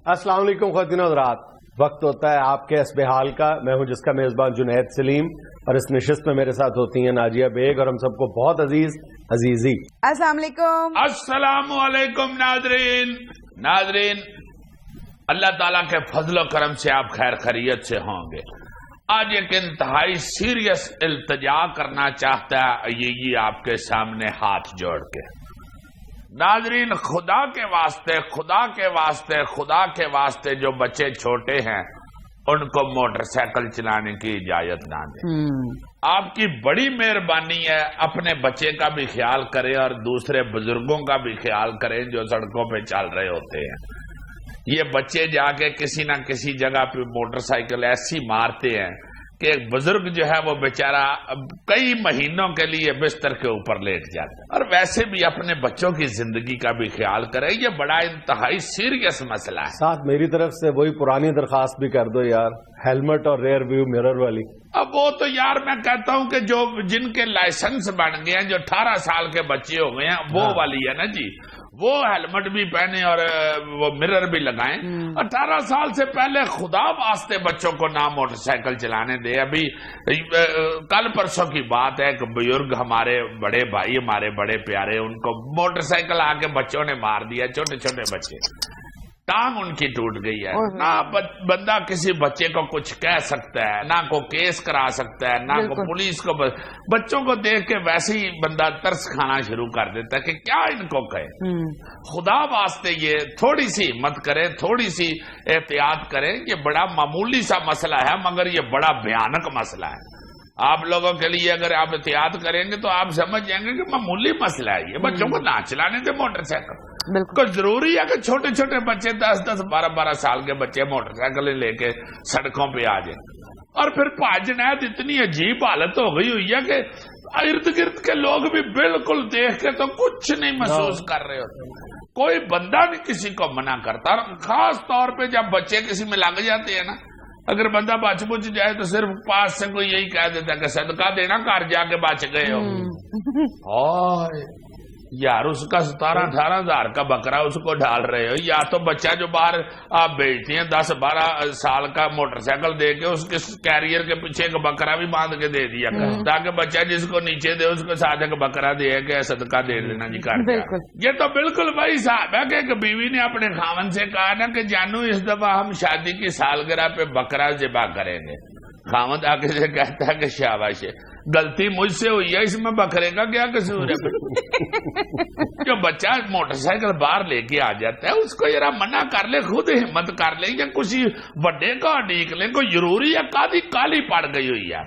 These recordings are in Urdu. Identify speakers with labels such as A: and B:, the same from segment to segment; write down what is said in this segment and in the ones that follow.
A: السلام علیکم خواتین و حضرات، وقت ہوتا ہے آپ کے حسب حال کا۔ میں ہوں جس کا میزبان جنید سلیم، اور اس نشست میں میرے ساتھ ہوتی ہیں ناجیہ بیگ اور ہم سب کو بہت عزیزی۔
B: السلام علیکم۔
C: السلام علیکم ناظرین، اللہ تعالیٰ کے فضل و کرم سے آپ خیر خیریت سے ہوں گے۔ آج ایک انتہائی سیریس التجا کرنا چاہتا ہے یہ آپ کے سامنے ہاتھ جوڑ کے۔ ناظرین، خدا کے واسطے جو بچے چھوٹے ہیں ان کو موٹر سائیکل چلانے کی اجازت نہ دیں۔ آپ کی بڑی مہربانی ہے، اپنے بچے کا بھی خیال کریں اور دوسرے بزرگوں کا بھی خیال کریں جو سڑکوں پہ چل رہے ہوتے ہیں۔ یہ بچے جا کے کسی نہ کسی جگہ پہ موٹر سائیکل ایسی مارتے ہیں کہ ایک بزرگ جو ہے وہ بیچارہ کئی مہینوں کے لیے بستر کے اوپر لیٹ جاتا ہے۔ اور ویسے بھی اپنے بچوں کی زندگی کا بھی خیال کریں، یہ بڑا انتہائی سیریس مسئلہ ہے۔
A: ساتھ میری طرف سے وہی پرانی درخواست بھی کر دو یار، ہیلمٹ اور ریئر ویو مرر والی۔
C: اب وہ تو یار میں کہتا ہوں کہ جن کے لائسنس بن گئے ہیں، جو 18 سال کے بچے ہو گئے ہیں، وہ والی ہے نا جی، وہ ہیلمٹ بھی پہنے اور وہ مرر بھی لگائیں۔ 18 سال سے پہلے خدا واسطے بچوں کو نہ موٹر سائیکل چلانے دے۔ ابھی کل پرسوں کی بات ہے کہ بزرگ ہمارے بڑے بھائی، ہمارے بڑے پیارے، ان کو موٹر سائیکل آ کے بچوں نے مار دیا، چھوٹے چھوٹے بچے، ٹانگ ان کی ٹوٹ گئی ہے۔ نہ بندہ کسی بچے کو کچھ کہہ سکتا ہے، نہ کو کیس کرا سکتا ہے، نہ کو پولیس کو۔ بچوں کو دیکھ کے ویسے ہی بندہ ترس کھانا شروع کر دیتا ہے کہ کیا ان کو کہے۔ خدا واسطے یہ تھوڑی سی ہمت کریں، تھوڑی سی احتیاط کریں۔ یہ بڑا معمولی سا مسئلہ ہے مگر یہ بڑا بھیانک مسئلہ ہے۔ آپ لوگوں کے لیے اگر آپ احتیاط کریں گے تو آپ سمجھ جائیں گے کہ معمولی مسئلہ ہے یہ۔ بچوں کو نہ چلانے دے موٹر سائیکل۔ کوئی ضروری ہے کہ چھوٹے چھوٹے بچے 10 12 سال کے بچے موٹر سائیکل لے کے سڑکوں پہ آ جائیں؟ اور پھر پاجنید اتنی عجیب حالت ہو گئی ہوئی ہے کہ ارد گرد کے لوگ بھی بالکل دیکھ کے تو کچھ نہیں محسوس کر رہے ہوتے۔ کوئی بندہ نہیں کسی کو منع کرتا، اور خاص طور پہ جب بچے کسی میں لگ جاتے ہیں نا، اگر بندہ بچ بچ جائے تو صرف پاس سے کوئی یہی کہہ دیتا کہ صدقہ دینا، گھر جا کے بچ گئے ہو۔ یار اس کا 17-18 ہزار کا بکرا اس کو ڈال رہے ہو، یا تو بچہ جو باہر آپ بیچتے ہیں 10-12 سال کا موٹر سائیکل دے کے اس کے کیریئر کے پیچھے ایک بکرا بھی باندھ کے دے دیا تاکہ بچہ جس کو نیچے دے اس کو ساتھ ایک بکرا دے کہ صدقہ دے دینا جی کر۔ یہ تو بالکل بھائی صاحب ہے کہ ایک بیوی نے اپنے خاوند سے کہا نا کہ جانو اس دفعہ ہم شادی کی سالگرہ پہ بکرا ذبح کریں گے۔ خاوند آگے سے کہتا ہے کہ شاباش ہے، غلطی مجھ سے ہوئی ہے، اس میں بکرے کا کیا قصور ہے؟ جو بچہ موٹر سائیکل باہر لے کے آ جاتا ہے اس کو ذرا منع کر لے، خود ہمت کر لے، یا کسی بڑے کا ڈیک لے۔ کوئی ضروری ہے، کالی پڑ گئی ہوئی ہے،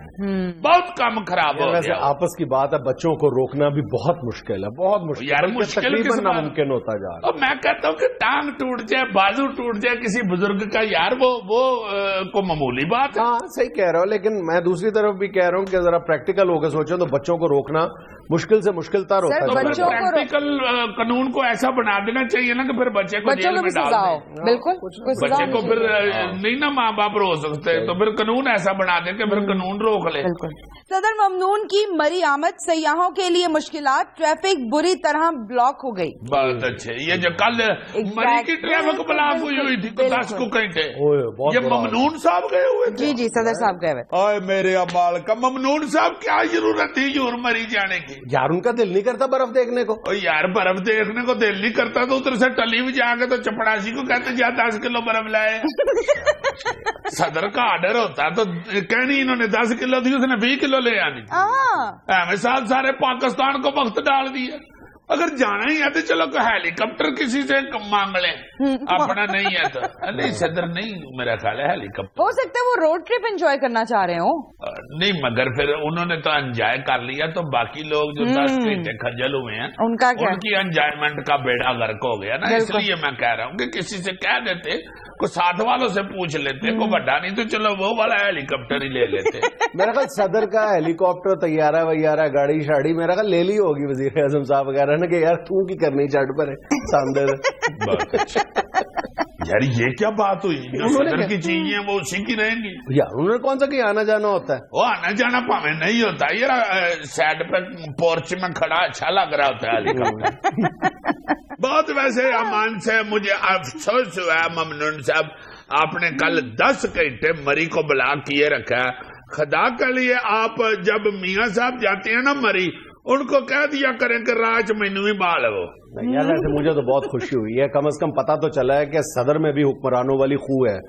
C: بہت کام خراب ہو گیا۔
A: آپس کی بات ہے، بچوں کو روکنا بھی بہت مشکل ہے، بہت مشکل
C: یار، مشکل
A: ناممکن ہوتا جا رہا ہے۔
C: میں کہتا ہوں کہ ٹانگ ٹوٹ جائے، بازو ٹوٹ جائے کسی بزرگ کا، یار وہ کو معمولی بات ہے۔
A: ہاں صحیح کہہ رہا ہوں، لیکن میں دوسری طرف بھی کہہ رہا ہوں کہ ذرا پریکٹیکل ہو کے سوچیں تو بچوں کو روکنا مشکل سے مشکل تر ہوتا ہے۔
C: پریکٹیکل قانون کو ایسا بنا دینا چاہیے نا کہ پھر بچے کو جیل میں ڈال دیں۔
B: بالکل،
C: بچے کو پھر نہیں نا ماں باپ روک سکتے، تو پھر قانون ایسا بنا دیں کہ پھر قانون روک لے۔
B: صدر ممنون کی مری آمد، سیاحوں کے لیے مشکلات، ٹریفک بری طرح بلاک ہو گئی۔
C: بہت اچھے۔ یہ جو کل مری کی ٹریفک بلاک ہوئی تھی 10 کو کہیں تھے، یہ ممنون صاحب گئے ہوئے تھے؟
B: جی صدر صاحب گئے ہوئے۔
C: اوے میرے امال کا، ممنون صاحب کیا ضرورت تھی یور مری جانے کی؟
A: یار ان کا دل نہیں کرتا برف دیکھنے کو۔
C: یار برف دیکھنے کو دل نہیں کرتا تو ادھر سے ٹلی بھی جا کے تو چپڑاسی کو کہتے جا 10 کلو برف لائے۔ صدر کا آرڈر ہوتا تو کہنی انہوں نے 10 کلو تھی، اس نے 20 کلو لے آنی۔ سارے پاکستان کو وقت ڈال دیا۔ اگر جانا ہی ہے تو چلو کہ ہیلی کاپٹر کسی سے مانگ لیں، اپنا نہیں ہے تو نہیں۔ صدر نہیں، میرا خیال ہے ہیلی کاپٹر
B: ہو سکتا ہے وہ روڈ ٹرپ انجوائے کرنا چاہ رہے ہوں۔
C: نہیں، مگر پھر انہوں نے تو انجوائے کر لیا، تو باقی لوگ جو 10 گھنٹے کھجل ہوئے ہیں ان کی انجوائمنٹ کا بیڑا غرق ہو گیا نا۔ اس لیے میں کہہ رہا ہوں کہ کسی سے کہہ دیتے، کوئی ساتھ والوں سے پوچھ لیتے، کوئی بڑا نہیں تو چلو وہ والا ہیلی کاپٹر ہی لے لیتے۔
A: میرا خیال صدر کا ہیلی کاپٹر، طیارہ ویارہ، گاڑی شاڑی میرا خیال لے لی ہوگی وزیر اعظم صاحب وغیرہ نے کہ یار تو کی کرنی چڑھ پر ہے سامنے سے۔
C: یار یہ کیا بات ہوئی؟ صدر کی چیزیں وہ اسی کی رہیں گی
A: یار، انہوں نے کون سا کہ آنا جانا ہوتا ہے؟
C: وہ آنا جانا پاوے نہیں ہوتا یار، سائڈ پہ پورچ میں کھڑا اچھا لگ رہا ہوتا ہے ہیلی کاپٹر۔ بہت ویسے امان سے مجھے افسوس ہوا ہے ممنون صاحب، آپ نے کل 10 گھنٹے مری کو بلاک کیے رکھا ہے. خدا کے لیے آپ جب میاں صاحب جاتے ہیں نا مری، ان کو کہہ دیا کریں کہ راج مینو ہی بال ہو.
A: یار ویسے مجھے تو بہت خوشی ہوئی ہے، کم از کم پتا تو چلا ہے کہ صدر میں بھی حکمرانوں والی خو ہے.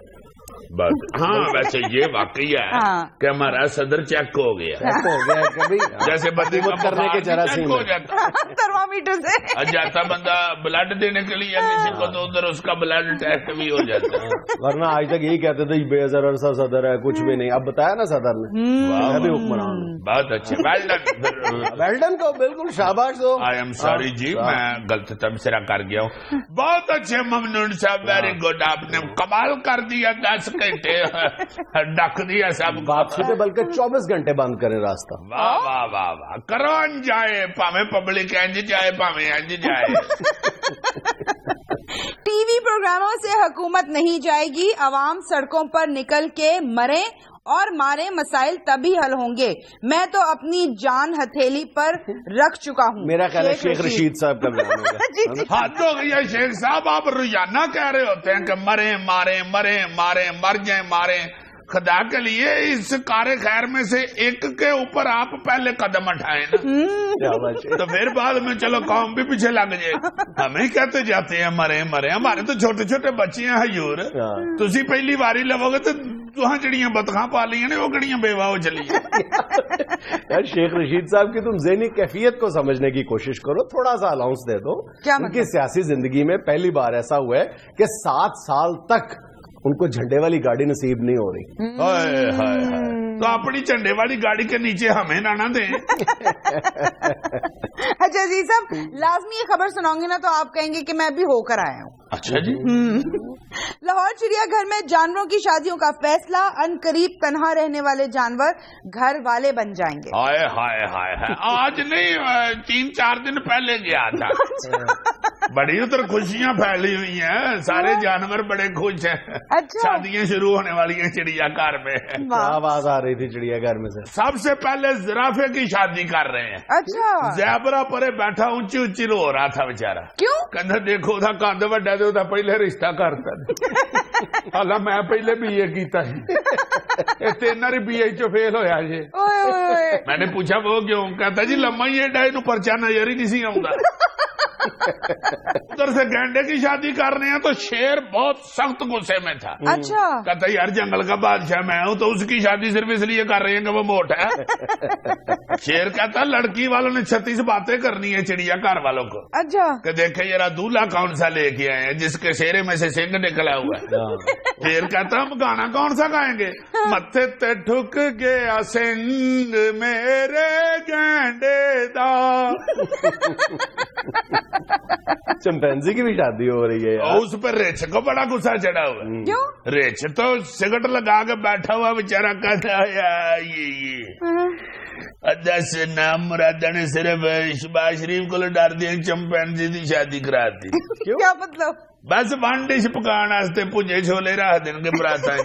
C: بس ہاں ویسے یہ واقعی ہے کہ ہمارا صدر چیک ہو گیا.
A: چیک ہو گیا کبھی
C: جیسے بندے کا
A: کرنے کے جراثیم
C: ہو جاتا
B: تھرمامیٹر سے
C: جاتا بندہ بلڈ دینے کے لیے کسی کو تو ادھر اس کا بلڈ ٹیسٹ بھی ہو جاتا ہے.
A: ورنہ آج تک یہی کہتے تھے بے زر عرصہ صدر ہے، کچھ بھی نہیں. اب بتایا نا صدر نے میں بھی حکمران.
C: بہت اچھے
A: ویلڈن کو بالکل شاباش دو.
C: آئی ایم سوری جی، میں غلط تبصرہ کر گیا ہوں. بہت اچھے ممنون صاحب، ویری گڈ. آپ نے کمال کر دیا. 10 گھنٹے ڈک دیا سب
A: واپسی پہ بلکہ 24 گھنٹے بند کرے راستہ.
C: واہ واہ واہ واہ. کرو جائے پاویں پبلک انج جائے پاویں انج جائے.
B: ٹی وی پروگراموں سے حکومت نہیں جائے گی، عوام سڑکوں پر نکل کے مریں اور مارے، مسائل تبھی حل ہوں گے. میں تو اپنی جان ہتھیلی پر رکھ چکا ہوں.
A: میرا خیال ہے شیخ رشید صاحب کا بیان ہوگا.
C: حد ہو گئی ہے شیخ صاحب، آپ روزانہ کہہ رہے ہوتے ہیں کہ مریں ماریں مریں ماریں مر جائیں ماریں. خدا کے لیے اس کار خیر میں سے ایک کے اوپر آپ پہلے قدم اٹھائیں نا، تو پھر بعد میں چلو قوم بھی پیچھے لگ جائے. ہمیں کہتے جاتے ہیں مریں مریں. ہمارے تو چھوٹے چھوٹے بچے ہیں حضور، تسی پہلی باری لو گے تو تہاں جڑیاں بطخاں پالی ہیں وہ کڑیاں بیوہ ہو چلی ہیں.
A: یار شیخ رشید صاحب کی تم ذہنی کیفیت کو سمجھنے کی کوشش کرو، تھوڑا سا الاؤنس دے دو. ان کی سیاسی زندگی میں پہلی بار ایسا ہوا ہے کہ 7 سال تک ان کو جھنڈے والی گاڑی نصیب نہیں ہو رہی.
C: تو اپنی جھنڈے والی گاڑی کے نیچے ہمیں نہ دیں.
B: اچھا عزیز صاحب، لازمی یہ خبر سناؤں گی نا تو آپ کہیں گے کہ میں بھی ہو کر آیا ہوں.
C: اچھا جی.
B: لاہور چڑیا گھر میں جانوروں کی شادیوں کا فیصلہ، ان قریب تنہا رہنے والے جانور گھر والے بن جائیں گے.
C: ہائے ہائے ہائے ہائے. آج نہیں 3-4 دن پہلے گیا تھا. بڑی ادھر خوشیاں پھیلی ہوئی ہیں، سارے جانور بڑے خوش ہیں. شادیاں شروع ہونے والی ہیں چڑیا گھر میں.
A: آواز آ رہی تھی چڑیا گھر میں سے.
C: سب سے پہلے زرافے کی شادی کر رہے ہیں.
B: اچھا.
C: زیبرا پرے بیٹھا اونچی اونچی رو رہا تھا بےچارا.
B: کیوں؟
C: کہنا دیکھو تھا کاند وڈا دے دا پہلے رشتہ کرتا. حالا میں پہلے بی اے کیتا ہے، 3 بی اے چو فیل ہویا جی. میں نے پوچھا وہ کیوں؟ کہتا جی لما ہی ایڈا نو پرچا نظر ہی نہیں سی آؤں. ادھر سے گینڈے کی شادی کر رہے ہیں تو شیر بہت سخت غصے میں تھا.
B: اچھا.
C: کہتا یار جنگل کا بادشاہ میں ہوں تو اس کی شادی صرف اس لیے کر رہے ہیں کہ وہ موٹا ہے. شیر کہتا لڑکی والوں نے 36 باتیں کرنی ہے چڑیا گھر والوں کو.
B: اچھا.
C: کہ دیکھے ذرا دولہا کون سا لے کے آئے ہیں جس کے شیرے میں سے سنگ نکلا ہوا ہے. شیر کہتا ہم گانا کون سا گائیں گے؟ متھے تے ٹھک گیا سنگ میرے گینڈے دا.
A: چمپینزی کی بھی شادی ہو رہی ہے یار.
C: اس پر ریچھ کو بڑا غصہ چڑھا ہوا ہے.
B: کیوں؟
C: ریچھ تو سگٹ لگا کے بیٹھا ہوا بیچارہ کہتا ہے یہ دس نام مرادہ نے صرف شہباز شریف کو ڈر دیا چمپینزی کی شادی کرا دی.
B: کیا مطلب؟
C: بس 1 ڈش پکان واسطے پوجے چھولے راہ دن کے برات آئیں.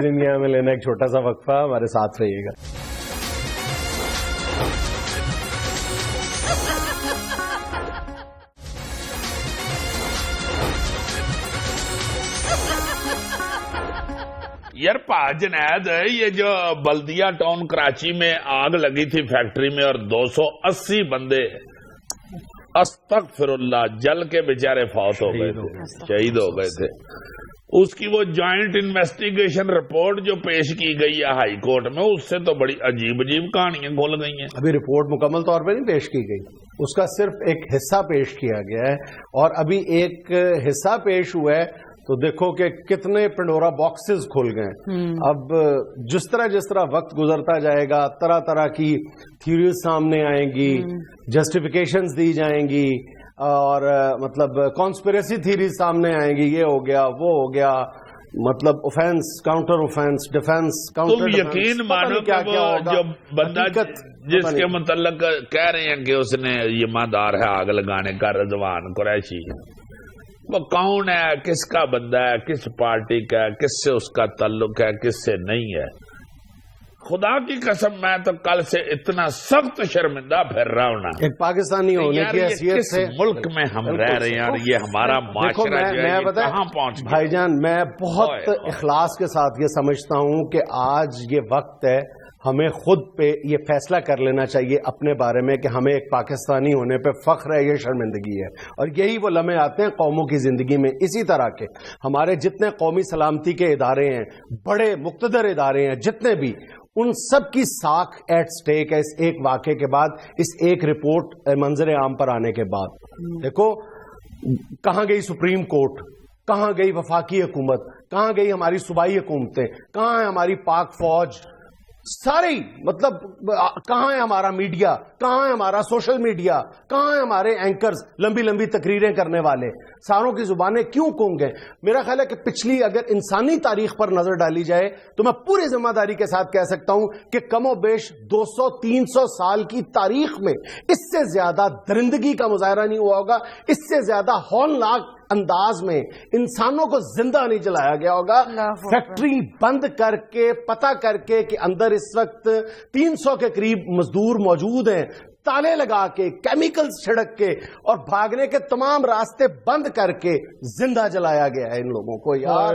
A: دنیا میں لینا ایک چھوٹا سا وقفہ، ہمارے ساتھ رہیے گا.
C: یار جنید، یہ جو بلدیہ ٹاؤن کراچی میں آگ لگی تھی فیکٹری میں اور 280 بندے استغفر اللہ جل کے بیچارے فوت ہو گئے تھے، شہید ہو گئے تھے. اس کی وہ جوائنٹ انویسٹیگیشن رپورٹ جو پیش کی گئی ہے ہائی کورٹ میں، اس سے تو بڑی عجیب عجیب کہانیاں کھل گئی ہیں.
A: ابھی رپورٹ مکمل طور پہ نہیں پیش کی گئی، اس کا صرف ایک حصہ پیش کیا گیا ہے اور ابھی ایک حصہ پیش ہوا ہے تو دیکھو کہ کتنے پنڈورا باکسز کھل گئے. اب جس طرح وقت گزرتا جائے گا طرح طرح کی تھیوریز سامنے آئیں گی، جسٹیفیکیشنز دی جائیں گی اور مطلب کانسپریسی تھیوریز سامنے آئیں گی. یہ ہو گیا وہ ہو گیا، مطلب offence counter offence defence counter.
C: تم یقین مانو کہ وہ جو بندہ جس کے متعلق کہہ رہے ہیں کہ اس نے یہ مادار ہے آگ لگانے کا، رضوان قریشی، وہ کون ہے، کس کا بندہ ہے، کس پارٹی کا ہے، کس سے اس کا تعلق ہے، کس سے نہیں ہے. خدا کی قسم میں تو کل سے اتنا سخت شرمندہ پھر رہا ہوں نا
A: ایک پاکستانی ہونے کی حیثیت سے
C: ملک میں ہم رہ رہے ہیں اور یہ ہمارا معاشرہ جو ہے یہ کہاں پہنچ گیا.
A: بھائی جان میں بہت اخلاص کے ساتھ یہ سمجھتا ہوں کہ آج یہ وقت ہے ہمیں خود پہ یہ فیصلہ کر لینا چاہیے اپنے بارے میں کہ ہمیں ایک پاکستانی ہونے پہ فخر ہے, یہ شرمندگی ہے. اور یہی وہ لمحے آتے ہیں قوموں کی زندگی میں. اسی طرح کے ہمارے جتنے قومی سلامتی کے ادارے ہیں, بڑے مقتدر ادارے ہیں جتنے بھی, ان سب کی ساکھ ایٹ سٹیک ہے اس ایک واقعے کے بعد, اس ایک رپورٹ منظر عام پر آنے کے بعد. دیکھو کہاں گئی سپریم کورٹ, کہاں گئی وفاقی حکومت, کہاں گئی ہماری صوبائی حکومتیں, کہاں ہے ہماری پاک فوج, سارے مطلب کہاں ہے ہمارا میڈیا, کہاں ہے ہمارا سوشل میڈیا, کہاں ہے ہمارے اینکرز لمبی لمبی تقریریں کرنے والے, ساروں کی زبانیں کیوں گونگ ہیں؟ میرا خیال ہے کہ پچھلی اگر انسانی تاریخ پر نظر ڈالی جائے تو میں پوری ذمہ داری کے ساتھ کہہ سکتا ہوں کہ کم و بیش 200-300 سال کی تاریخ میں اس سے زیادہ درندگی کا مظاہرہ نہیں ہوا ہوگا, اس سے زیادہ ہولناک انداز میں انسانوں کو زندہ نہیں جلایا گیا ہوگا. فیکٹری بند کر کے پتہ کر کے کہ اندر اس وقت 300 کے قریب مزدور موجود ہیں, تالے لگا کے, کیمیکلز چھڑک کے اور بھاگنے کے تمام راستے بند کر کے زندہ جلایا گیا ہے ان لوگوں کو. یار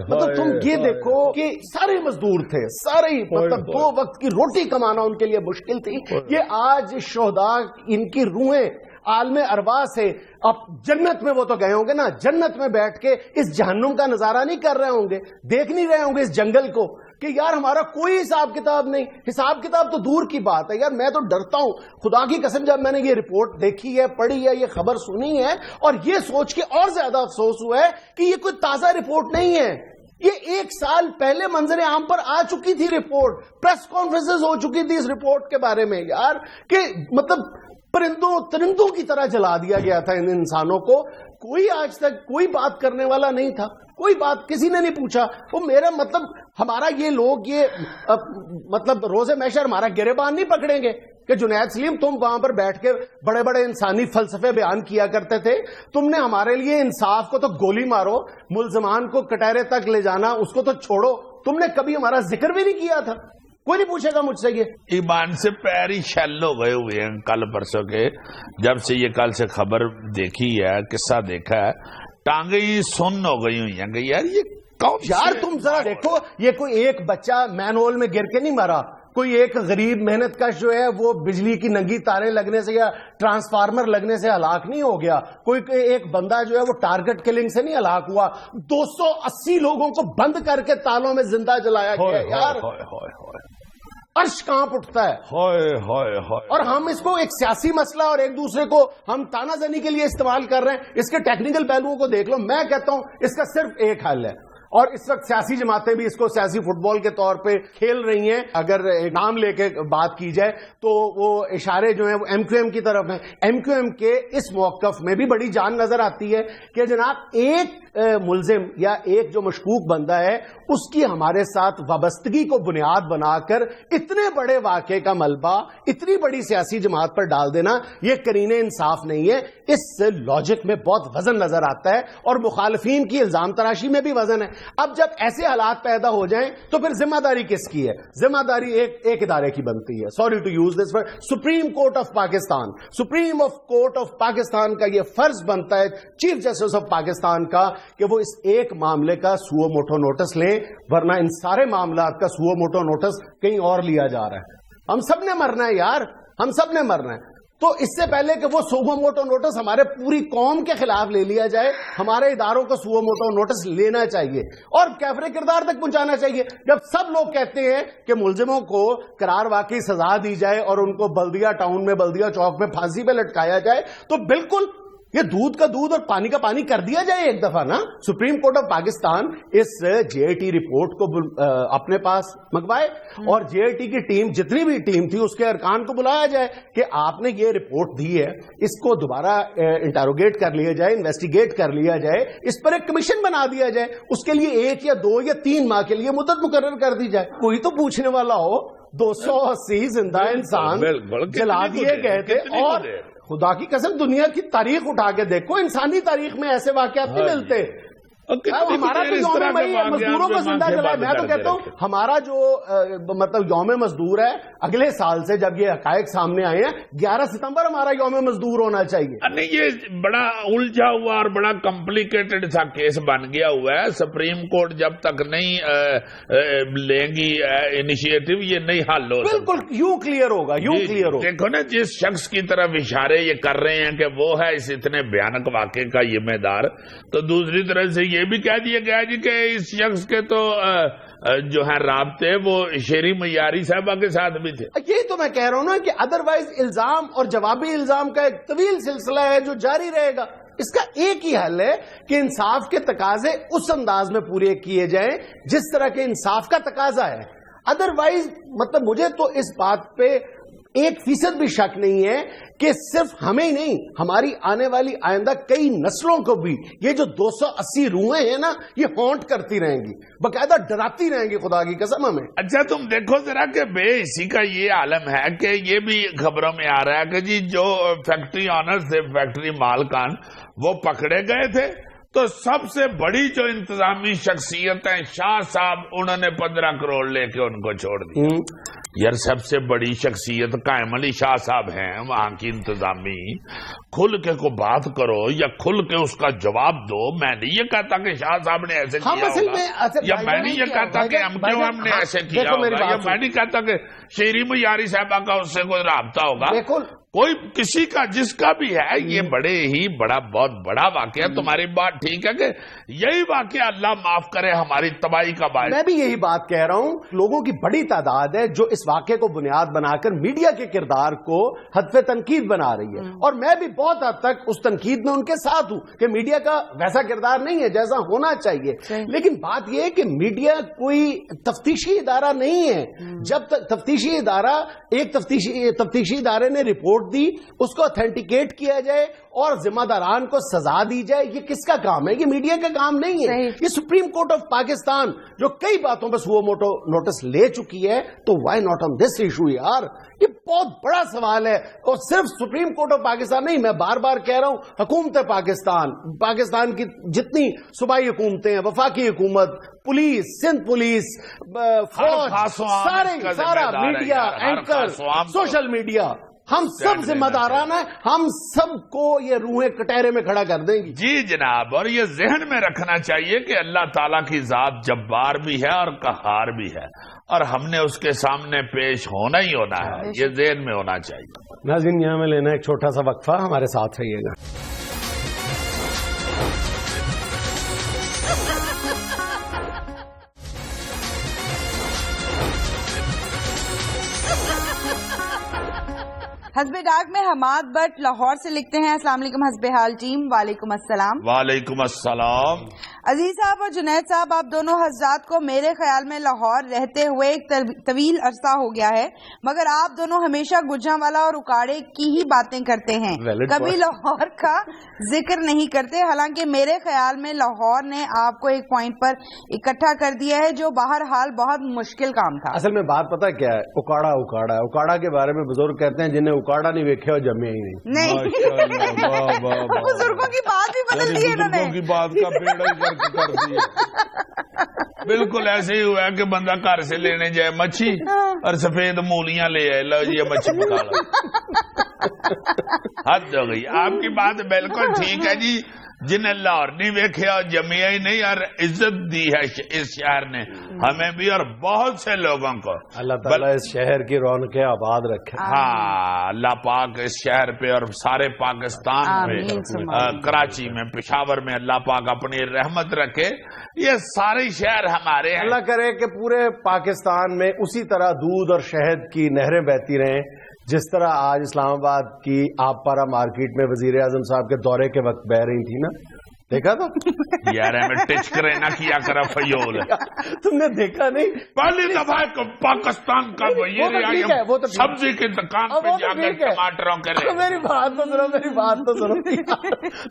A: مطلب تم یہ دیکھو کہ سارے مزدور تھے, سارے مطلب 2 وقت کی روٹی کمانا ان کے لیے مشکل تھی. یہ آج شہداء ان کی روحیں عالم ارواح سے اب جنت میں وہ تو گئے ہوں گے نا, جنت میں بیٹھ کے اس جہنم کا نظارہ نہیں کر رہے ہوں گے, دیکھ نہیں رہے ہوں گے اس جنگل کو کہ یار ہمارا کوئی حساب کتاب نہیں. حساب کتاب تو دور کی بات ہے یار. میں تو ڈرتا ہوں خدا کی قسم جب میں نے یہ رپورٹ دیکھی ہے, پڑھی ہے, یہ خبر سنی ہے, اور یہ سوچ کے اور زیادہ افسوس ہوا ہے کہ یہ کوئی تازہ رپورٹ نہیں ہے. یہ 1 سال پہلے منظر عام پر آ چکی تھی رپورٹ, پریس کانفرنسز ہو چکی تھی اس رپورٹ کے بارے میں یار, کہ مطلب ترندوں کی طرح جلا دیا گیا تھا ان انسانوں کو. کوئی آج تک کوئی بات کرنے والا نہیں تھا, کوئی بات کسی نے نہیں پوچھا. وہ میرا مطلب ہمارا یہ لوگ یہ مطلب روز محشر ہمارا گریبان نہیں پکڑیں گے کہ جنید سلیم تم وہاں پر بیٹھ کے بڑے بڑے انسانی فلسفے بیان کیا کرتے تھے, تم نے ہمارے لیے انصاف کو تو گولی مارو, ملزمان کو کٹہرے تک لے جانا اس کو تو چھوڑو, تم نے کبھی ہمارا ذکر بھی نہیں کیا تھا. کوئی نہیں پوچھے گا مجھ سے. یہ
C: ایمان سے پیر ہی شیل ہو گئے ہوئے ہیں کل پرسوں کے, جب سے یہ کل سے خبر دیکھی ہے, قصہ دیکھا ہے, ٹانگیں ہی سن ہو گئی ہوئی ہیں کہ یار یہ کون.
A: یار تم ذرا دیکھو, یہ کوئی ایک بچہ مین ہول میں گر کے نہیں مرا, کوئی ایک غریب محنت کش جو ہے وہ بجلی کی ننگی تاریں لگنے سے یا ٹرانسفارمر لگنے سے ہلاک نہیں ہو گیا, کوئی ایک بندہ جو ہے وہ ٹارگٹ کلنگ سے نہیں ہلاک ہوا. 280 لوگوں کو بند کر کے تالوں میں زندہ جلایا گیا یار. عرش کانپ اٹھتا ہے. اور ہم اس کو ایک سیاسی مسئلہ اور ایک دوسرے کو ہم تانا زنی کے لیے استعمال کر رہے ہیں. اس کے ٹیکنیکل پہلوؤں کو دیکھ لو. میں کہتا ہوں اس کا صرف ایک حل ہے, اور اس وقت سیاسی جماعتیں بھی اس کو سیاسی فٹ بال کے طور پہ کھیل رہی ہیں. اگر نام لے کے بات کی جائے تو وہ اشارے جو ہیں وہ ایم کیو ایم کی طرف ہیں. ایم کیو ایم کے اس موقف میں بھی بڑی جان نظر آتی ہے کہ جناب ایک ملزم یا ایک جو مشکوک بندہ ہے اس کی ہمارے ساتھ وابستگی کو بنیاد بنا کر اتنے بڑے واقعے کا ملبہ اتنی بڑی سیاسی جماعت پر ڈال دینا, یہ قرینہ انصاف نہیں ہے. اس لاجک میں بہت وزن نظر آتا ہے, اور مخالفین کی الزام تراشی میں بھی وزن ہے. اب جب ایسے حالات پیدا ہو جائیں تو پھر ذمہ داری کس کی ہے؟ ذمہ داری ایک ادارے کی بنتی ہے. Sorry to use this word, Supreme Court of Pakistan. Supreme Court of Pakistan کا یہ فرض بنتا ہے, چیف جسٹس آف پاکستان کا, کہ وہ اس ایک معاملے کا سو موٹو نوٹس لیں, ورنہ ان سارے معاملات کا سو موٹو نوٹس کہیں اور لیا جا رہا ہے. ہم سب نے مرنا ہے یار, ہم سب نے مرنا ہے. تو اس سے پہلے کہ وہ سو موٹو نوٹس ہمارے پوری قوم کے خلاف لے لیا جائے, ہمارے اداروں کو سو موٹو نوٹس لینا چاہیے اور کیفر کردار تک پہنچانا چاہیے. جب سب لوگ کہتے ہیں کہ ملزموں کو قرار واقعی سزا دی جائے اور ان کو بلدیہ ٹاؤن میں, بلدیہ چوک میں پھانسی پہ لٹکایا جائے, تو بالکل یہ دودھ کا دودھ اور پانی کا پانی کر دیا جائے ایک دفعہ نا. سپریم کورٹ آف پاکستان اس جے آئی ٹی رپورٹ کو اپنے پاس منگوائے, اور جے آئی ٹی کی ٹیم, جتنی بھی ٹیم تھی, اس کے ارکان کو بلایا جائے کہ آپ نے یہ رپورٹ دی ہے, اس کو دوبارہ انٹروگیٹ کر لیا جائے, انویسٹیگیٹ کر لیا جائے, اس پر ایک کمیشن بنا دیا جائے, اس کے لیے 1 یا 2 یا 3 ماہ کے لیے مدت مقرر کر دی جائے. کوئی تو پوچھنے والا ہو. 280 زندہ انسان جلا دیے گئے تھے, اور خدا کی قسم دنیا کی تاریخ اٹھا کے دیکھو, انسانی تاریخ میں ایسے واقعات نہیں ملتے. ہمارا تو یوم مزدوروں کو زندہ جلائے. میں تو کہتا ہوں ہمارا جو مطلب یوم مزدور ہے اگلے سال سے جب یہ حقائق سامنے آئے ہیں 11 ستمبر ہمارا یوم مزدور ہونا چاہیے.
C: نہیں یہ بڑا الجھا ہوا اور بڑا کمپلیکیٹڈ سا کیس بن گیا ہوا ہے. سپریم کورٹ جب تک نہیں لیں گی انیشیٹو یہ نہیں حل ہو.
A: بالکل یوں کلیئر ہوگا, یوں کلیئر ہوگا.
C: دیکھو نا جس شخص کی طرف اشارے یہ کر رہے ہیں کہ وہ ہے اس اتنے بھیانک واقعے کا ذمہ دار, تو دوسری طرف سے یہ بھی کہہ دیا گیا جی کہ اس شخص کے تو جو ہے رابطے وہ شیری معیاری صاحبہ کے ساتھ بھی تھے.
A: یہی تو میں کہہ رہا ہوں نا کہ ادروائز الزام اور جوابی الزام کا ایک طویل سلسلہ ہے جو جاری رہے گا. اس کا ایک ہی حل ہے کہ انصاف کے تقاضے اس انداز میں پورے کیے جائیں جس طرح کے انصاف کا تقاضا ہے. ادروائز مطلب مجھے تو اس بات پہ 1% بھی شک نہیں ہے کہ صرف ہمیں ہی نہیں ہماری آنے والی آئندہ کئی نسلوں کو بھی یہ جو 280 روحیں ہیں نا یہ ہانٹ کرتی رہیں گی, باقاعدہ ڈراتی رہیں گی خدا کی قسم ہمیں.
C: اچھا تم دیکھو ذرا کہ بے اسی کا یہ عالم ہے کہ یہ بھی خبروں میں آ رہا ہے کہ جی جو فیکٹری آنرز تھے, فیکٹری مالکان, وہ پکڑے گئے تھے تو سب سے بڑی جو انتظامی شخصیت ہیں شاہ صاحب, انہوں نے 15 کروڑ لے کے ان کو چھوڑ دیا. یار سب سے بڑی شخصیت قائم علی شاہ صاحب ہیں وہاں کی انتظامی. کھل کے کو بات کرو یا کھل کے اس کا جواب دو. میں نہیں یہ کہتا کہ شاہ صاحب نے ایسے کیا ہوگا, یا میں نہیں یہ کہتا کہ ہم نے ایسے کیا ہوگا, یا میں نہیں کہتا کہ شیری معیاری صاحبہ کا اس سے کوئی رابطہ ہوگا. کوئی کسی کا جس کا بھی ہے, یہ بڑے ہی بہت بڑا واقعہ. تمہاری بات ٹھیک ہے کہ یہی واقعہ اللہ معاف کرے ہماری تباہی کا باعث.
A: میں بھی یہی بات کہہ رہا ہوں, لوگوں کی بڑی تعداد ہے جو اس واقعے کو بنیاد بنا کر میڈیا کے کردار کو حد پہ تنقید بنا رہی ہے, اور میں بھی بہت حد تک اس تنقید میں ان کے ساتھ ہوں کہ میڈیا کا ویسا کردار نہیں ہے جیسا ہونا چاہیے. لیکن بات یہ ہے کہ میڈیا کوئی تفتیشی ادارہ نہیں ہے. جب تک تفتیشی ادارہ ایک تفتیشی ادارے نے رپورٹ دی, اس کو اتھینٹیکیٹ کیا جائے اور ذمہ داران کو سزا دی جائے, یہ کس کا کام ہے؟ یہ میڈیا کا کام نہیں ہے. یہ سپریم کورٹ آف پاکستان جو کئی باتوں پر سو موٹو نوٹس لے چکی ہے, تو why not on this issue یار؟ یہ بہت بڑا سوال ہے. اور صرف سپریم کورٹ آف پاکستان نہیں, میں بار بار کہہ رہا ہوں, حکومت پاکستان کی جتنی صوبائی حکومتیں ہیں, وفاقی حکومت, پولیس, سندھ پولیس, فوج, سارا میڈیا اینکر, سوشل میڈیا, ہم سب ذمہ داران ہیں. ہم سب کو یہ روحیں کٹہرے میں کھڑا کر دیں گی.
C: جی جناب, اور یہ ذہن میں رکھنا چاہیے کہ اللہ تعالیٰ کی ذات جبار بھی ہے اور قہار بھی ہے, اور ہم نے اس کے سامنے پیش ہونا ہی ہونا ہے. یہ ذہن میں ہونا چاہیے.
A: ناظرین یہاں میں لینا ایک چھوٹا سا وقفہ, ہمارے ساتھ رہیے گا.
B: حسب ڈاک میں حماد بٹ لاہور سے لکھتے ہیں, السلام علیکم حسب حال ٹیم. وعلیکم السلام.
C: وعلیکم السلام.
B: عزیز صاحب اور جنید صاحب, آپ دونوں حضرات کو میرے خیال میں لاہور رہتے ہوئے ایک طویل عرصہ ہو گیا ہے, مگر آپ دونوں ہمیشہ گجرانوالہ اور اکاڑے کی ہی باتیں کرتے ہیں, کبھی لاہور کا ذکر نہیں کرتے. حالانکہ میرے خیال میں لاہور نے آپ کو ایک پوائنٹ پر اکٹھا کر دیا ہے جو بہرحال بہت مشکل کام تھا.
A: اصل میں بات پتہ کیا ہے, اکاڑا کے بارے میں بزرگ کہتے ہیں جنہیں اکاڑا نہیں ویکھے اور جمے ہی نہیں.
B: بزرگوں کی بات بھی بدل دی انہوں نے,
C: کی بات کا بیڑا کر دیا. بالکل ایسے ہی ہوا کہ بندہ گھر سے لینے جائے مچھی اور سفید مولیاں لے آئے, لو جی مچھی پکا لو. حد ہو گئی. آپ کی بات بالکل ٹھیک ہے جی. جنہیں لاہور نہیں ویکھیا اور جمیا ہی نہیں, اور عزت دی ہے اس شہر نے ہمیں بھی اور بہت سے لوگوں کو. اللہ
A: تعالیٰ اس شہر کی رونقیں آباد رکھے.
C: ہاں, اللہ پاک اس شہر پہ اور سارے پاکستان میں, کراچی میں, پشاور میں اللہ پاک اپنی رحمت رکھے. یہ سارے شہر ہمارے ہیں. اللہ
A: کرے کہ پورے پاکستان میں اسی طرح دودھ اور شہد کی نہریں بہتی رہیں جس طرح آج اسلام آباد کی آپ پارا مارکیٹ میں وزیر اعظم صاحب کے دورے کے وقت بہ رہی تھی نا, دیکھا تھا
C: یار ہمیں ٹچ کرے نہ کیا کرا فیول.
A: تم نے دیکھا نہیں؟
C: پہلی دفعہ پاکستان کا سبزی کی دکان پہ جا کر ٹماٹروں کے.
A: میری بات تو سنو.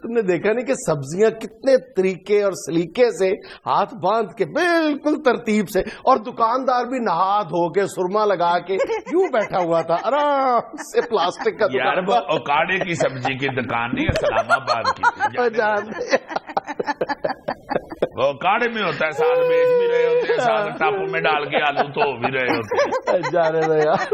A: تم نے دیکھا نہیں کہ سبزیاں کتنے طریقے اور سلیقے سے ہاتھ باندھ کے بالکل ترتیب سے, اور دکاندار بھی نہا دھو کے سرما لگا کے یوں بیٹھا ہوا تھا آرام سے پلاسٹک کا.
C: یار وہ اوکاڑے کی سبزی کی دکان نہیں, اسلام آباد کی. وہ کاڑے میں ہوتا ہے, ساتھ بیچ بھی رہے ہوتے ہیں, ساتھ ٹپ میں ڈال کے آلو تو بھی رہے ہوتے ہیں.
A: جانے دو یار.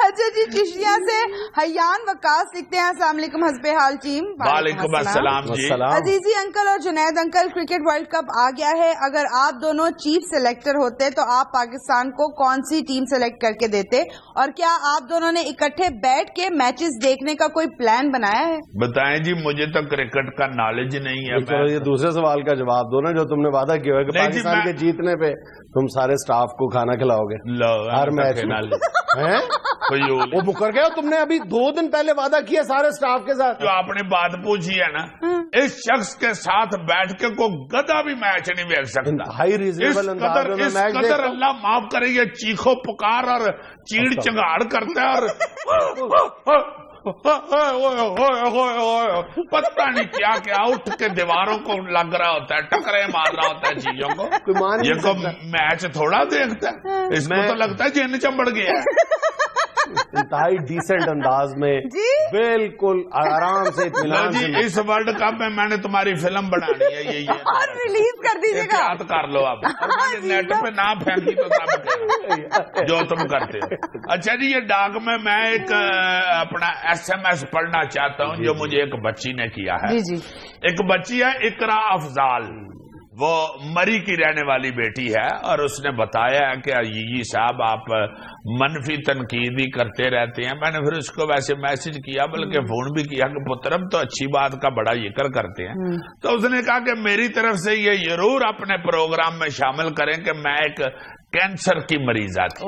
B: اچھا جی, چشتیاں سے حیان وقاص لکھتے ہیں, السلام علیکم حسب حال ٹیم.
C: وعلیکم السلام جی.
B: عزیزی انکل اور Junaid uncle, cricket world cup آ گیا ہے, اگر آپ دونوں چیف سلیکٹر ہوتے تو آپ پاکستان کو کون سی ٹیم سلیکٹ کر کے دیتے, اور کیا آپ دونوں نے اکٹھے بیٹھ کے میچز دیکھنے کا کوئی پلان بنایا ہے؟
C: بتائیں جی, مجھے تو کرکٹ کا نالج نہیں ہے.
A: چلو یہ دوسرے سوال کا جواب دو نا, جو تم نے وعدہ کیا ہے کہ پاکستان کے جیتنے پہ تم سارے سٹاف کو کھانا کھلاؤ گے ہر میچ میں. وہ مکر گئے, تم نے ابھی 2 دن پہلے وعدہ کیا سارے سٹاف کے ساتھ.
C: جو آپ نے بات پوچھی ہے نا, اس شخص کے ساتھ بیٹھ کے کوئی گدھا بھی میچ نہیں دیکھ سکتا.
A: اس
C: قدر اللہ معاف کرے, یہ چیخو پکار اور چیڑ چنگاڑ کرتا ہے, اور پتہ نہیں کیا کیا اٹھ کے دیواروں کو لگ رہا ہوتا ہے, ٹکرے مار رہا ہوتا ہے چیزوں کو. یہ کو میچ تھوڑا دیکھتا ہے, اس کو تو لگتا ہے جن چمبڑ گیا ہے.
A: انتہائی ڈیسنٹ انداز میں, بالکل آرام سے اطمینان سے.
C: اس ورلڈ کپ میں نے تمہاری فلم بنانی ہے, یہ
B: اور ریلیز کر دیجیے گا,
C: یاد کر لو آپ. نیٹ پہ نہ پھینکی تو سب جو تم کرتے ہو. اچھا جی, یہ ڈاک میں ایک اپنا SMS پڑھنا چاہتا ہوں جو مجھے ایک بچی نے کیا ہے. ایک بچی ہے اقرا افضال, وہ مری کی رہنے والی بیٹی ہے, اور اس نے بتایا ہے کہ یہ صاحب آپ منفی تنقید ہی کرتے رہتے ہیں. میں نے پھر اس کو ویسے میسج کیا, بلکہ فون بھی کیا کہ پترم تو اچھی بات کا بڑا ذکر کرتے ہیں. تو اس نے کہا کہ میری طرف سے یہ ضرور اپنے پروگرام میں شامل کریں کہ میں ایک کینسر کی مریضہ تھی.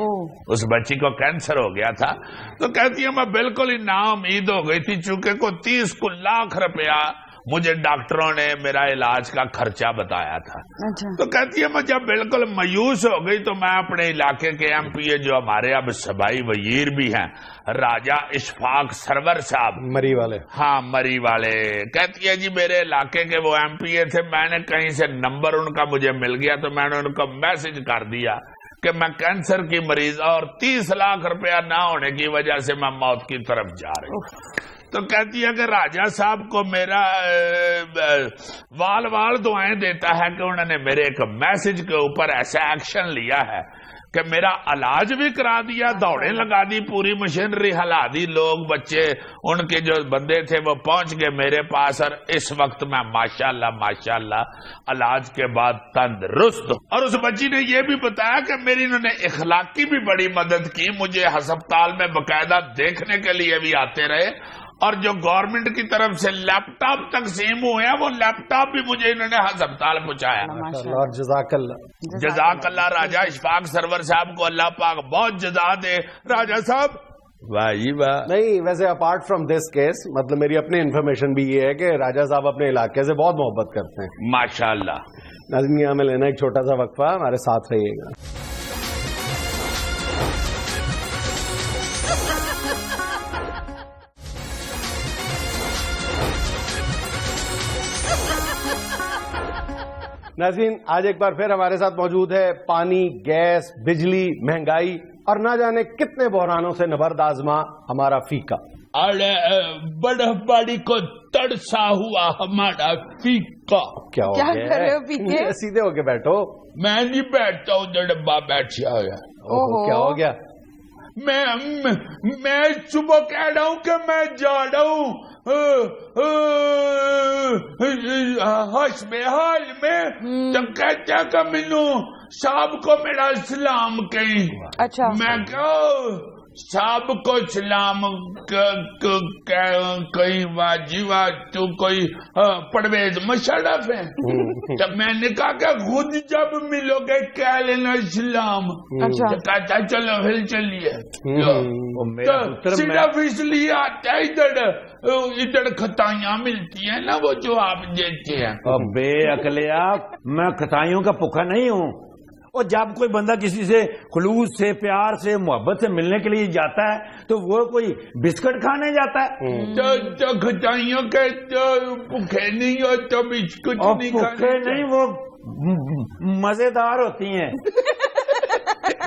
C: اس بچی کو کینسر ہو گیا تھا, تو کہتی ہے میں بالکل ہی نا امید ہو گئی تھی, چونکہ کو 30 لاکھ روپیہ مجھے ڈاکٹروں نے میرا علاج کا خرچہ بتایا تھا. تو کہتی ہے میں جب بالکل مایوس ہو گئی تو میں اپنے علاقے کے MPA جو ہمارے اب صوبائی وزیر بھی ہیں, راجہ اشفاق سرور صاحب,
A: مری والے,
C: ہاں مری والے, کہتی ہے جی میرے علاقے کے وہ MPA تھے, میں نے کہیں سے نمبر ان کا مجھے مل گیا, تو میں نے ان کو میسج کر دیا کہ میں کینسر کی مریض اور 30 لاکھ روپیہ نہ ہونے کی وجہ سے میں موت کی طرف جا رہی ہوں. تو کہتی ہے کہ راجہ صاحب کو میرا وال دعائیں دیتا ہے کہ انہوں نے میرے ایک میسج کے اوپر ایسا ایکشن لیا ہے کہ میرا علاج بھی کرا دیا, دوڑیں لگا دی, پوری مشینری ہلا دی, لوگ بچے ان کے جو بندے تھے وہ پہنچ گئے میرے پاس, اور اس وقت میں ماشاءاللہ علاج کے بعد تندرست. اور اس بچی نے یہ بھی بتایا کہ میری انہوں نے اخلاقی بھی بڑی مدد کی, مجھے ہسپتال میں باقاعدہ دیکھنے کے لیے بھی آتے رہے, اور جو گورنمنٹ کی طرف سے لیپ ٹاپ تقسیم ہوئے ہیں وہ لیپ ٹاپ بھی مجھے انہوں نے ہسپتال پہنچایا. جزاک اللہ راجہ اشفاق سرور صاحب کو اللہ پاک بہت جزا دے. راجہ صاحب
A: نہیں, ویسے اپارٹ فرام دس کیس, مطلب میری اپنی انفارمیشن بھی یہ ہے کہ راجہ صاحب اپنے علاقے سے بہت محبت کرتے ہیں.
C: ماشاءاللہ.
A: ناظرین یہاں میں لینا ایک چھوٹا سا وقفہ, ہمارے ساتھ رہیے گا. ناظرین آج ایک بار پھر ہمارے ساتھ موجود ہے پانی, گیس, بجلی, مہنگائی اور نہ جانے کتنے بحرانوں سے نبرد آزما ہمارا فیکا.
C: ارے بڑھ بڑی کو تڑسا ہوا ہمارا فیکا.
A: کیا ہو گیا؟ سیدھے ہو کے بیٹھو.
C: میں نہیں بیٹھتا ہوں, ڈبا بیٹھا ہوا.
A: کیا ہو گیا؟
C: میں صبح کہہ رہا ہوں کہ میں جا رہا ہوں حسب حال میں, تو کہتا کہ مینو صاحب کو میرا سلام کہیں.
B: اچھا.
C: میں کہوں صاحب کو سلام کہیں, واجی تو کوئی پرویز مشرف ہے. جب میں نے کہا کہ خود جب ملو گے کہہ لینا سلام. کہتا چلو پھر چلیے. صرف اس لیے آتا ہے ادھر کھتائیاں ملتی ہیں نا وہ جو آپ دیتے ہیں.
D: بے عقلیا, میں کھتائیوں کا بھوکا نہیں ہوں. اور جب کوئی بندہ کسی سے خلوص سے, پیار سے, محبت سے ملنے کے لیے جاتا ہے تو وہ کوئی بسکٹ کھانے جاتا ہے.
C: تو کھتائیوں کے بھوکے نہیں ہو تو بسکٹ نہیں
D: بھوکے نہیں, وہ مزیدار ہوتی ہیں.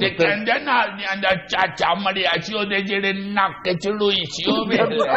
C: ਤੇ ਕਹਿੰਦਾ ਨਾਲ ਦੀਆਂ ਦਾ ਚਾਚਾ ਮਰਿਆ ਸੀ ਉਹਦੇ ਜਿਹੜੇ ਨੱਕ ਚ ਰੂਈ ਸੀ ਉਹ ਵੇਖ ਲੈ।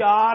D: 4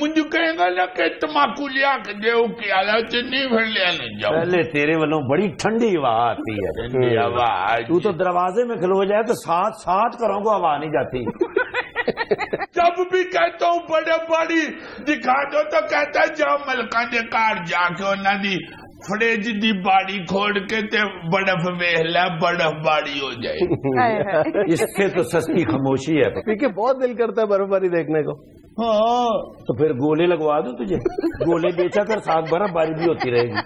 C: مجھے کہیں گا نا کہ تماکو لیا کے دیو کی حالت نہیں پھر لیا نہیں جاؤ.
D: پہلے تیرے والوں بڑی ٹھنڈی ہوا آتی ہے.
C: ٹھنڈی ہوا
D: تو دروازے میں کھلو جائے تو ساتھ کروں کو ہوا نہیں جاتی.
C: جب بھی کہتا ہوں بڑے بڑی دکھا دو تو کہتا ہے جا ملکاں دے کار جا کے انہاں دی فریج دی باڑی کھوڑ کے تے برف ویکھ لے برف باڑی ہو جائے.
D: اس سے تو سستی خاموشی ہے.
A: کیونکہ بہت دل کرتا ہے برف باری دیکھنے کو.
C: ہاں
D: تو پھر گولے لگوا دو تجھے. گولے بیچا کر ساتھ برف باری بھی ہوتی رہے گی.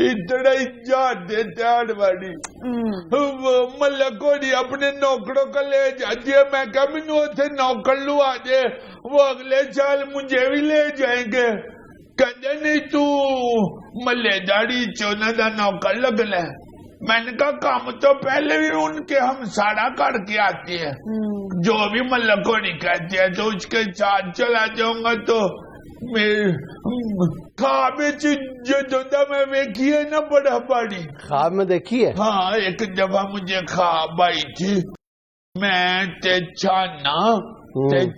C: اتنا ایجاد دیتے ہیں باڑی ملکوں نے اپنے نوکروں کو لے جاتی. میں کہا مینوں اتنے نوکر لو آ جائے وہ اگلے سال مجھے بھی لے جائیں گے. کہتے نہیں تو ملے داڑی چونا دا نوکر لگ لے. میں نے کہا کام تو پہلے بھی ان کے ہم سارا کر کے آتی ہے جو بھی ملکوں نہیں کہتے ہیں تو اس کے ساتھ چلا جاؤں گا. تو خواب جو میں دیکھی ہے نا بڑا بڑی
A: خواب میں دیکھی ہے.
C: ہاں ایک دفعہ مجھے خواب آئی تھی میں تے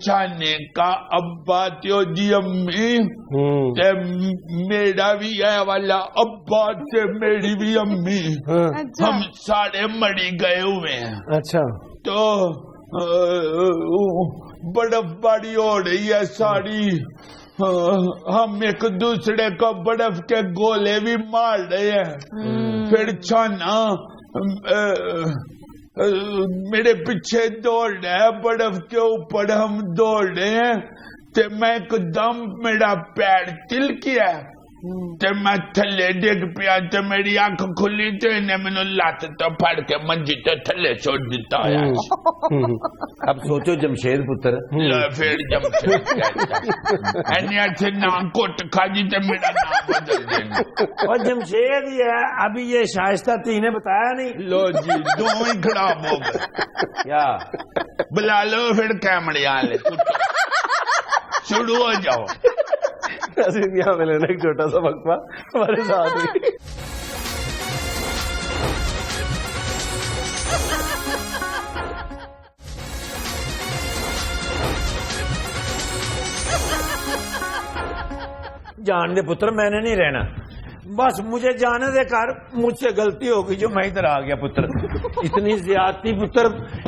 C: چھانے کا ابا تیو جی امی تے میرا بھی ہے والا ابا تے میری بھی امی ہم سارے مڑی گئے ہوئے ہیں.
A: اچھا.
C: تو برف باری ہو رہی ہے ساری. ہم ایک دوسرے کو برف کے گولے بھی مار رہے ہیں. پھر چھانا میرے پیچھے دوڑ رہے ہیں برف کے اوپر ہم دوڑ رہے ہیں. تے میں ایک دم میرا پیر تلکیا تے میں تھلے ڈگ پیا. تے میری آنکھ کھلی تے انہیں میں لات تو پھڑ کے منجی تے تھلے چھوڑ دیتا ہے.
D: اب سوچو جمشید پتر.
C: پھر جمشید کہتا ہے سے نام کوٹ کھا جی تے میرا نام بدل دینا.
D: اور جمشید ہی ہے. ابھی یہ شائستہ تھی نے بتایا نہیں.
C: لو جی دو ہی خراب ہو گئے.
D: کیا
C: بلا لو پھر کیمڑے لے شروع ہو جاؤ.
A: یہاں پہ لینا ایک چھوٹا سا وقفہ ہمارے ساتھ ہی.
D: جان دے پتر میں نے نہیں رہنا. بس مجھے جانے دے کر. مجھ سے غلطی ہو گئی جو میں ادھر آ گیا پتر. اتنی زیادتی پتر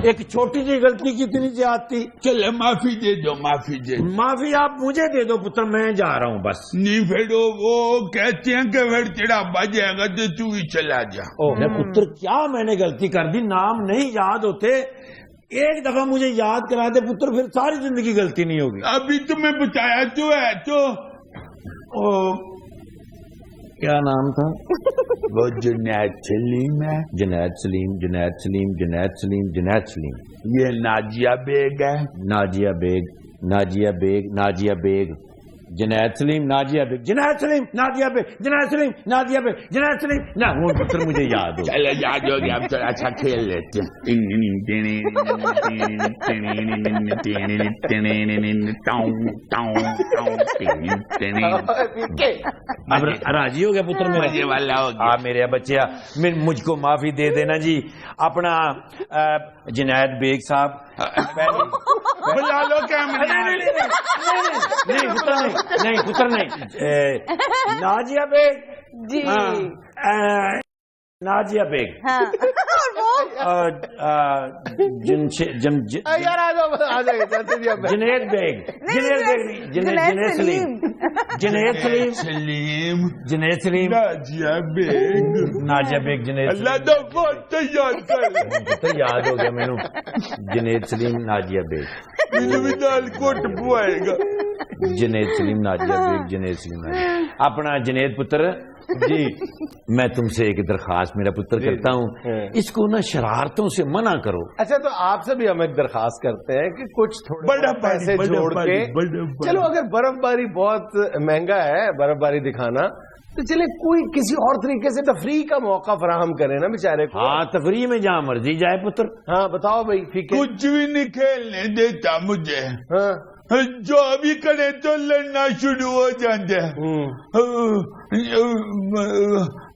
D: ایک چھوٹی سی غلطی کی اتنی زیادتی.
C: چلے معافی دے دو. معافی دے
D: معافی آپ مجھے دے دو پتر. میں جا رہا ہوں بس.
C: نہیں پھر وہ کہتے ہیں کہ پھر تیرا بجے گا تو ہی چلا جا.
D: پتر کیا میں نے غلطی کر دی. نام نہیں یاد ہوتے. ایک دفعہ مجھے یاد کرا دے پتر پھر ساری زندگی غلطی نہیں ہوگی.
C: ابھی تمہیں بتایا تو ہے. تو
D: کیا نام تھا؟
C: وہ جنید سلیم ہے.
D: جنید سلیم. جنید سلیم. جنید سلیم. جنید سلیم.
C: یہ ناجیہ بیگ ہے.
D: ناجیہ بیگ. ناجیہ بیگ. ناجیہ بیگ. جنید سلیم. ناجیہ بیگ. جنید سلیم. ناجیہ بیگ. جنید سلیم. ناجیہ بیگ. جنید سلیم. نہ وہ پتر مجھے یاد ہو.
C: چلے یاد ہو گیا. اب تو اچھا کھیل لیتے
D: اب راضی ہو گیا پتر میرا.
C: مزے والا ہو گیا.
D: آپ میرے بچے مجھ کو معافی دے دینا جی. اپنا جنید بیگ صاحب
C: بلا لو
D: نہیں پتر نہیں. نہیں پتر نہیں. ناجیہ بیگ.
B: جی
D: ناجیہ بیگ.
A: یار آ جائے
D: جنید بیگ. جنید بیگ نہیں. جنید سلیم. جنید سلیم. جنید سلیم.
C: ناجیہ بیگ.
D: ناجیہ بیگ. جنید
C: اللہ دا بہت یاد کر.
D: یاد ہو گیا میں نے. جنید سلیم. ناجیہ بیگ.
C: دال کوٹ بوائے گا.
D: جنید سلیم. ناجیہ بیگ. جنید سلیم. اپنا جنید پتر جی میں تم سے ایک درخواست میرا پتر کرتا ہوں. اس کو نا شرارتوں سے منع کرو.
A: اچھا تو آپ سے بھی ہم ایک درخواست کرتے ہیں کہ کچھ تھوڑے پیسے جوڑ کے چلو اگر برف باری بہت مہنگا ہے برف باری دکھانا تو چلے کوئی کسی اور طریقے سے تفریح کا موقع فراہم کرے نا بیچارے کو.
D: ہاں تفریح میں جہاں مرضی جائے پتر.
A: ہاں بتاؤ بھائی. ٹھیک ہے.
C: کچھ بھی نہیں کھیلنے دیتا مجھے.
A: ہاں
C: جو ابھی کرے تو لڑنا شروع ہو جاتے ہیں.